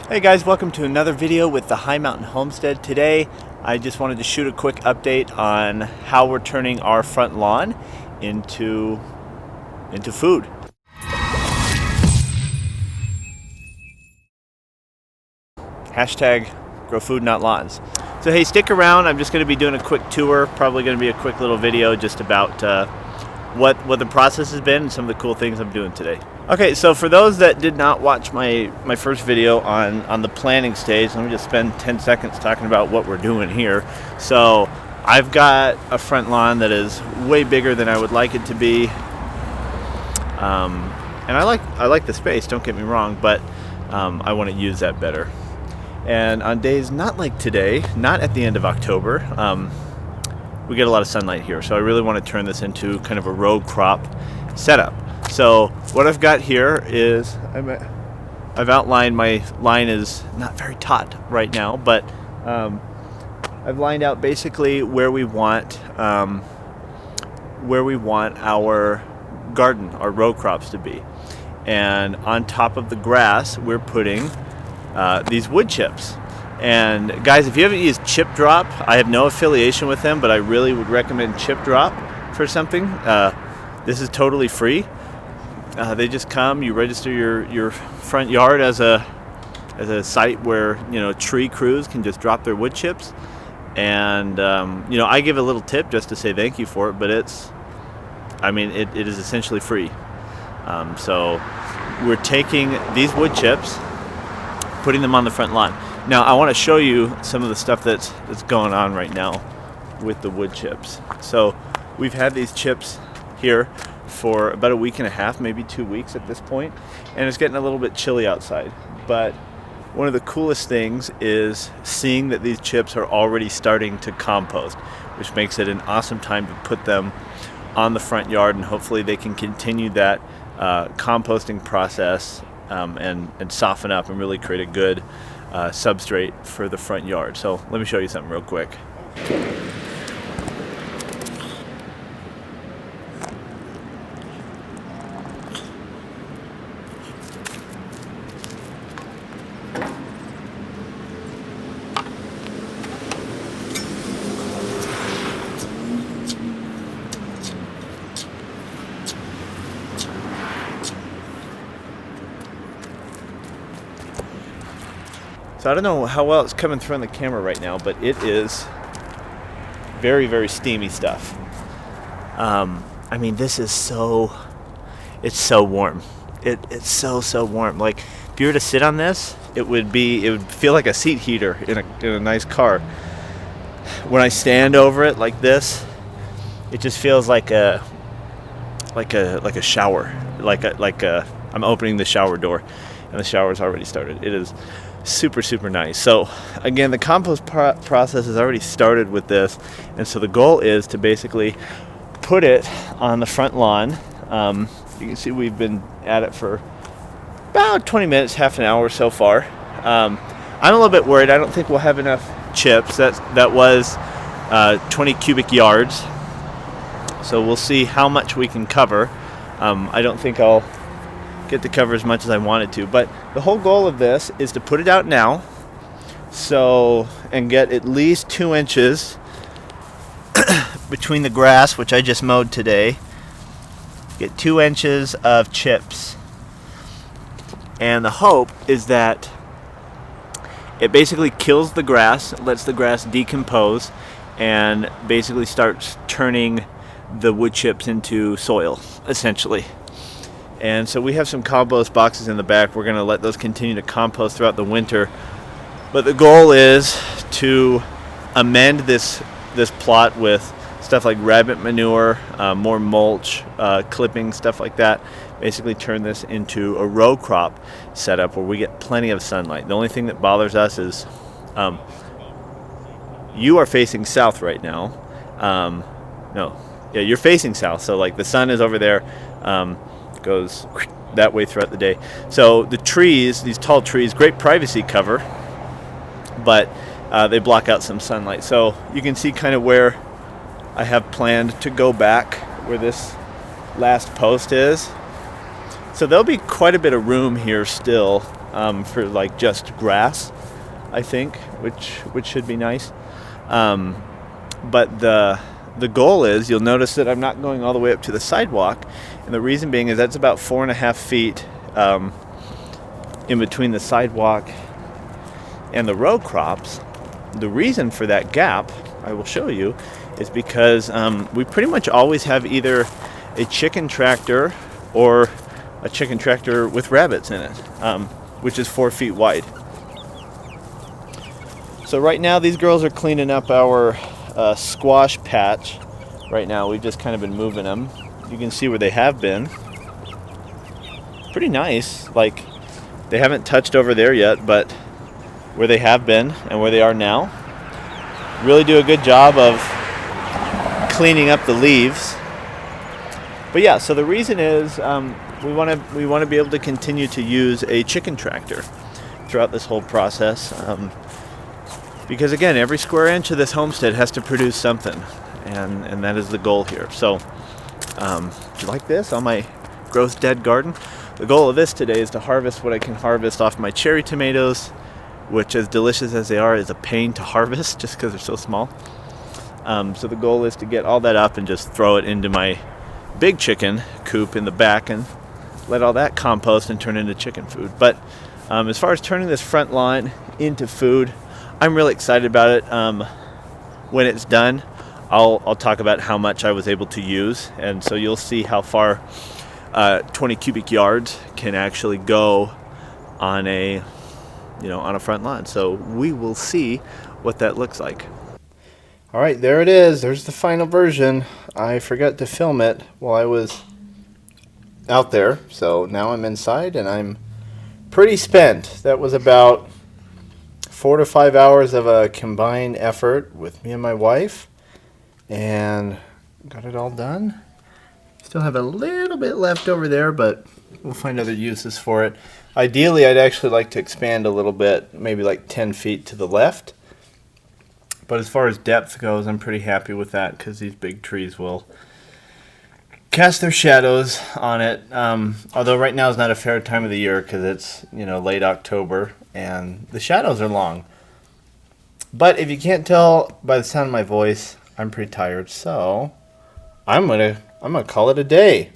Hey guys, welcome to another video with the High Mountain Homestead. Today I just wanted to shoot a quick update on how we're turning our front lawn into food. Hashtag grow food, not lawns. So hey, stick around. I'm just going to be doing a quick tour, probably going to be a quick little video just about what the process has been and some of the cool things I'm doing today. Okay, so for those that did not watch my first video on the planning stage, let me just spend 10 seconds talking about what we're doing here. So I've got a front lawn that is way bigger than I would like it to be, and I like the space, don't get me wrong, but I want to use that better. And on days not like today, not at the end of October, we get a lot of sunlight here, so I really want to turn this into kind of a row crop setup. So what I've got here is I've outlined, my line is not very taut right now, but I've lined out basically where we want our garden, our row crops to be. And on top of the grass, we're putting these wood chips. And guys, if you haven't used ChipDrop, I have no affiliation with them, but I really would recommend ChipDrop for something. This is totally free. They just come, you register your front yard as a site where, you know, tree crews can just drop their wood chips. And you know, I give a little tip just to say thank you for it, but it is essentially free. So we're taking these wood chips, putting them on the front lawn. Now I want to show you some of the stuff that's going on right now with the wood chips. So we've had these chips here for about a week and a half, maybe 2 weeks at this point, and it's getting a little bit chilly outside. But one of the coolest things is seeing that these chips are already starting to compost, which makes it an awesome time to put them on the front yard, and hopefully they can continue that composting process and soften up and really create a good substrate for the front yard. So let me show you something real quick. So I don't know how well it's coming through on the camera right now, but it is very, very steamy stuff. I mean, this is it's so warm. It's so warm. Like, if you were to sit on this, it would feel like a seat heater in a nice car. When I stand over it like this, it just feels like a shower. I'm opening the shower door, and the shower's already started. It is super nice. So again, the compost process has already started with this, and so the goal is to basically put it on the front lawn. You can see we've been at it for about 20 minutes, half an hour so far. I'm a little bit worried. I don't think we'll have enough chips. That was 20 cubic yards, so we'll see how much we can cover. I don't think I'll get to cover as much as I wanted to, but the whole goal of this is to put it out now, and get at least 2 inches between the grass, which I just mowed today. Get 2 inches of chips, and the hope is that it basically kills the grass, lets the grass decompose, and basically starts turning the wood chips into soil, essentially. And so we have some compost boxes in the back. We're going to let those continue to compost throughout the winter. But the goal is to amend this plot with stuff like rabbit manure, more mulch, clippings, stuff like that. Basically turn this into a row crop setup where we get plenty of sunlight. The only thing that bothers us is you are facing south right now. You're facing south. So like the sun is over there. Goes that way throughout the day. So the trees, these tall trees, great privacy cover, but they block out some sunlight. So you can see kind of where I have planned to go back, where this last post is. So there'll be quite a bit of room here still for like just grass, I think, which should be nice. But the goal is, you'll notice that I'm not going all the way up to the sidewalk, and the reason being is that's about 4.5 feet in between the sidewalk and the row crops. The reason for that gap, I will show you, is because we pretty much always have either a chicken tractor or a chicken tractor with rabbits in it, which is 4 feet wide. So right now these girls are cleaning up our squash patch. Right now we've just kind of been moving them. You can see where they have been. Pretty nice. Like, they haven't touched over there yet, but where they have been and where they are now really do a good job of cleaning up the leaves. But yeah, so the reason is we want to be able to continue to use a chicken tractor throughout this whole process, because again, every square inch of this homestead has to produce something, and that is the goal here. So do you like this on my gross dead garden? The goal of this today is to harvest what I can harvest off my cherry tomatoes, which, as delicious as they are, is a pain to harvest just because they're so small. So the goal is to get all that up and just throw it into my big chicken coop in the back and let all that compost and turn into chicken food. But as far as turning this front lawn into food, I'm really excited about it. When it's done, I'll talk about how much I was able to use, and so you'll see how far 20 cubic yards can actually go on a front lawn. So we will see what that looks like. All right, there it is. There's the final version. I forgot to film it while I was out there, so now I'm inside and I'm pretty spent. That was about 4 to 5 hours of a combined effort with me and my wife, and got it all done. Still have a little bit left over there, but we'll find other uses for it. Ideally, I'd actually like to expand a little bit, maybe like 10 feet to the left. But as far as depth goes, I'm pretty happy with that, because these big trees will cast their shadows on it. Although right now is not a fair time of the year, because it's late October and the shadows are long. But if you can't tell by the sound of my voice, I'm pretty tired, so I'm gonna call it a day.